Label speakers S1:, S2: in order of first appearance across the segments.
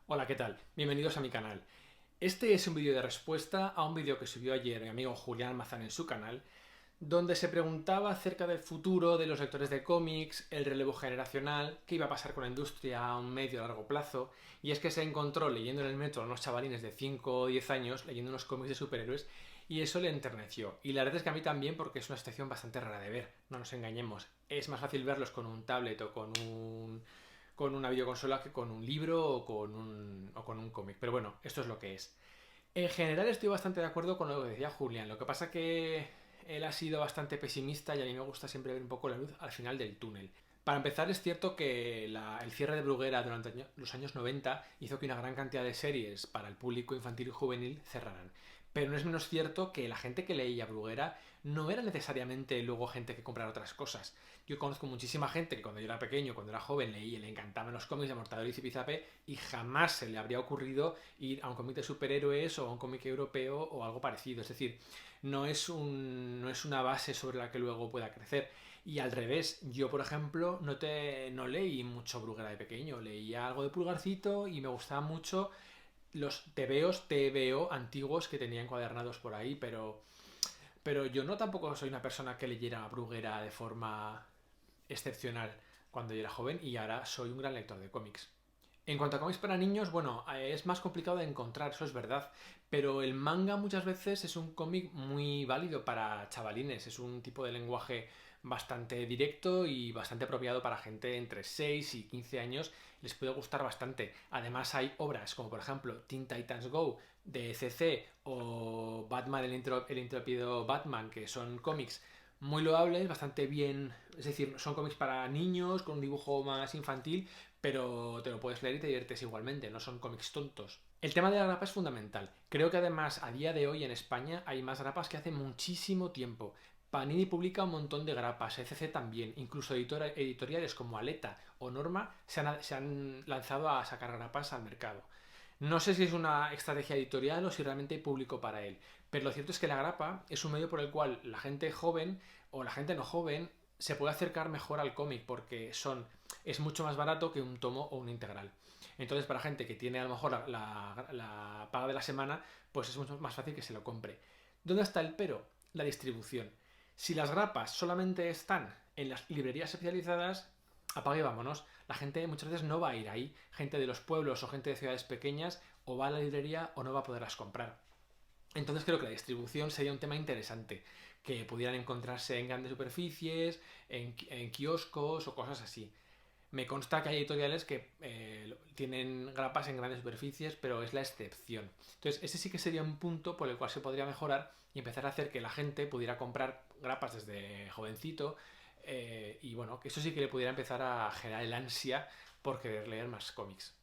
S1: Hola, ¿qué tal? Bienvenidos a mi canal. Este es un vídeo de respuesta a un vídeo que subió ayer mi amigo Julián Almazán en su canal, donde se preguntaba acerca del futuro de los lectores de cómics, el relevo generacional, qué iba a pasar con la industria a un medio o largo plazo, y es que se encontró leyendo en el metro a unos chavalines de 5 o 10 años leyendo unos cómics de superhéroes y eso le enterneció. Y la verdad es que a mí también porque es una situación bastante rara de ver, no nos engañemos. Es más fácil verlos con un tablet o con una videoconsola que con un libro o con un cómic. Pero bueno, esto es lo que es. En general estoy bastante de acuerdo con lo que decía Julián. Lo que pasa que él ha sido bastante pesimista y a mí me gusta siempre ver un poco la luz al final del túnel. Para empezar, es cierto que el cierre de Bruguera durante los años 90 hizo que una gran cantidad de series para el público infantil y juvenil cerraran. Pero no es menos cierto que la gente que leía Bruguera no era necesariamente luego gente que comprara otras cosas. Yo conozco muchísima gente que cuando yo era pequeño, cuando era joven, leía y le encantaban los cómics de Mortadelo y Zipizape y jamás se le habría ocurrido ir a un cómic de superhéroes o a un cómic europeo o algo parecido. Es decir, no es una base sobre la que luego pueda crecer. Y al revés, yo por ejemplo no leí mucho Bruguera de pequeño, leía algo de Pulgarcito y me gustaban mucho los TVO antiguos que tenía encuadernados por ahí, pero yo no tampoco soy una persona que leyera Bruguera de forma excepcional cuando yo era joven y ahora soy un gran lector de cómics. En cuanto a cómics para niños, bueno, es más complicado de encontrar, eso es verdad, pero el manga muchas veces es un cómic muy válido para chavalines, es un tipo de lenguaje bastante directo y bastante apropiado para gente entre 6 y 15 años, les puede gustar bastante. Además hay obras como por ejemplo Teen Titans Go de CC o Batman el intrépido Batman, que son cómics muy loables, bastante bien, es decir, son cómics para niños con un dibujo más infantil, pero te lo puedes leer y te diviertes igualmente, no son cómics tontos. El tema de la grapa es fundamental. Creo que además a día de hoy en España hay más grapas que hace muchísimo tiempo. Panini publica un montón de grapas, ECC también, incluso editoriales como Aleta o Norma se han lanzado a sacar grapas al mercado. No sé si es una estrategia editorial o si realmente hay público para él, pero lo cierto es que la grapa es un medio por el cual la gente joven o la gente no joven se puede acercar mejor al cómic porque es mucho más barato que un tomo o un integral. Entonces, para gente que tiene a lo mejor la paga de la semana, pues es mucho más fácil que se lo compre. ¿Dónde está el pero? La distribución. Si las grapas solamente están en las librerías especializadas, apague y vámonos. La gente muchas veces no va a ir ahí. Gente de los pueblos o gente de ciudades pequeñas o va a la librería o no va a poderlas comprar. Entonces creo que la distribución sería un tema interesante, que pudieran encontrarse en grandes superficies, en kioscos o cosas así. Me consta que hay editoriales que tienen grapas en grandes superficies, pero es la excepción. Entonces, ese sí que sería un punto por el cual se podría mejorar y empezar a hacer que la gente pudiera comprar grapas desde jovencito y bueno, que eso sí que le pudiera empezar a generar el ansia por querer leer más cómics.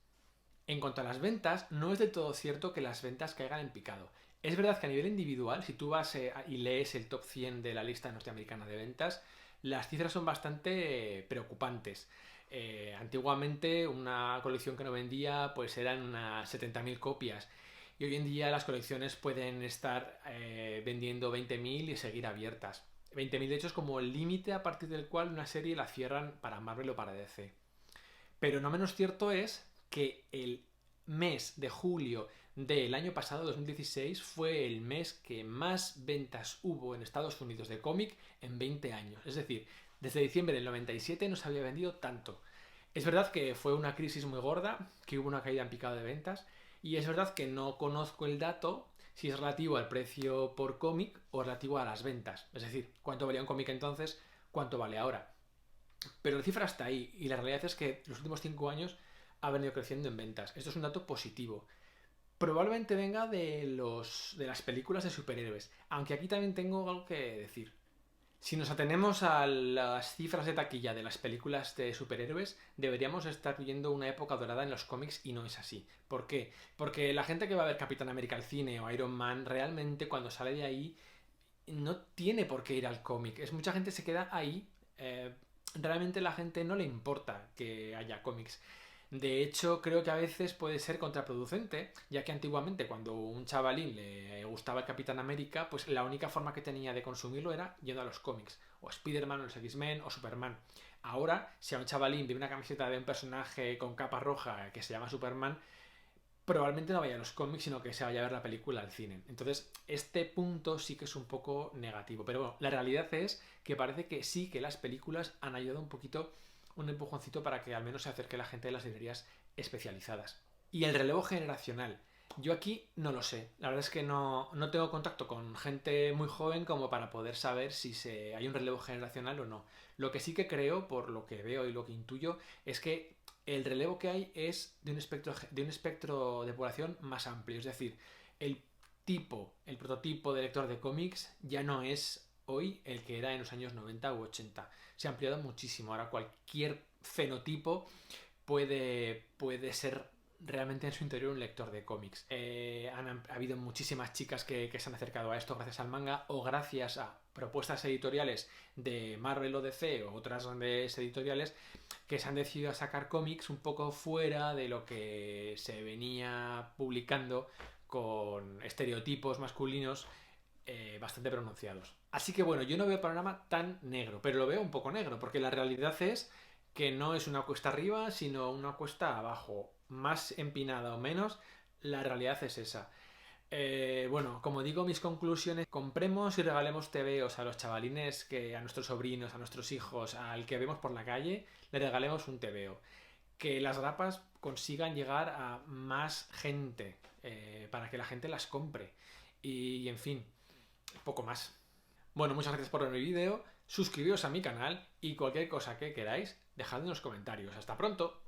S1: En cuanto a las ventas, no es del todo cierto que las ventas caigan en picado. Es verdad que a nivel individual, si tú vas y lees el top 100 de la lista norteamericana de ventas, las cifras son bastante preocupantes. Antiguamente una colección que no vendía pues eran unas 70.000 copias y hoy en día las colecciones pueden estar vendiendo 20.000 y seguir abiertas. 20.000 de hecho es como el límite a partir del cual una serie la cierran para Marvel o para DC. Pero no menos cierto es que el mes de julio del año pasado, 2016, fue el mes que más ventas hubo en Estados Unidos de cómic en 20 años. Es decir, desde diciembre del 97 no se había vendido tanto. Es verdad que fue una crisis muy gorda, que hubo una caída en picado de ventas, y es verdad que no conozco el dato si es relativo al precio por cómic o relativo a las ventas. Es decir, cuánto valía un cómic entonces, cuánto vale ahora. Pero la cifra está ahí y la realidad es que los últimos 5 años ha venido creciendo en ventas. Esto es un dato positivo. Probablemente venga de las películas de superhéroes, aunque aquí también tengo algo que decir. Si nos atenemos a las cifras de taquilla de las películas de superhéroes, deberíamos estar viviendo una época dorada en los cómics y no es así. ¿Por qué? Porque la gente que va a ver Capitán América al cine o Iron Man realmente cuando sale de ahí no tiene por qué ir al cómic. Es mucha gente se queda ahí. Realmente la gente no le importa que haya cómics. De hecho, creo que a veces puede ser contraproducente, ya que antiguamente cuando un chavalín le gustaba el Capitán América, pues la única forma que tenía de consumirlo era yendo a los cómics, o Spider-Man, o los X-Men, o Superman. Ahora, si a un chavalín ve una camiseta de un personaje con capa roja que se llama Superman, probablemente no vaya a los cómics, sino que se vaya a ver la película al cine. Entonces, este punto sí que es un poco negativo. Pero bueno, la realidad es que parece que sí que las películas han ayudado un poquito, un empujoncito para que al menos se acerque la gente de las librerías especializadas. Y el relevo generacional. Yo aquí no lo sé. La verdad es que no tengo contacto con gente muy joven como para poder saber si hay un relevo generacional o no. Lo que sí que creo, por lo que veo y lo que intuyo, es que el relevo que hay es de un espectro de población más amplio. Es decir, el el prototipo de lector de cómics ya no es hoy el que era en los años 90 u 80. Se ha ampliado muchísimo. Ahora cualquier fenotipo puede ser realmente en su interior un lector de cómics. Ha habido muchísimas chicas que se han acercado a esto gracias al manga o gracias a propuestas editoriales de Marvel o DC o otras grandes editoriales que se han decidido a sacar cómics un poco fuera de lo que se venía publicando con estereotipos masculinos bastante pronunciados. Así que bueno, yo no veo el panorama tan negro, pero lo veo un poco negro, porque la realidad es que no es una cuesta arriba, sino una cuesta abajo. Más empinada o menos, la realidad es esa. Bueno, como digo, mis conclusiones, compremos y regalemos TVOs a los chavalines, a nuestros sobrinos, a nuestros hijos, al que vemos por la calle, le regalemos un TVO. Que las grapas consigan llegar a más gente, para que la gente las compre. Y en fin, poco más. Bueno, muchas gracias por ver mi vídeo, suscribíos a mi canal y cualquier cosa que queráis, dejadme en los comentarios. ¡Hasta pronto!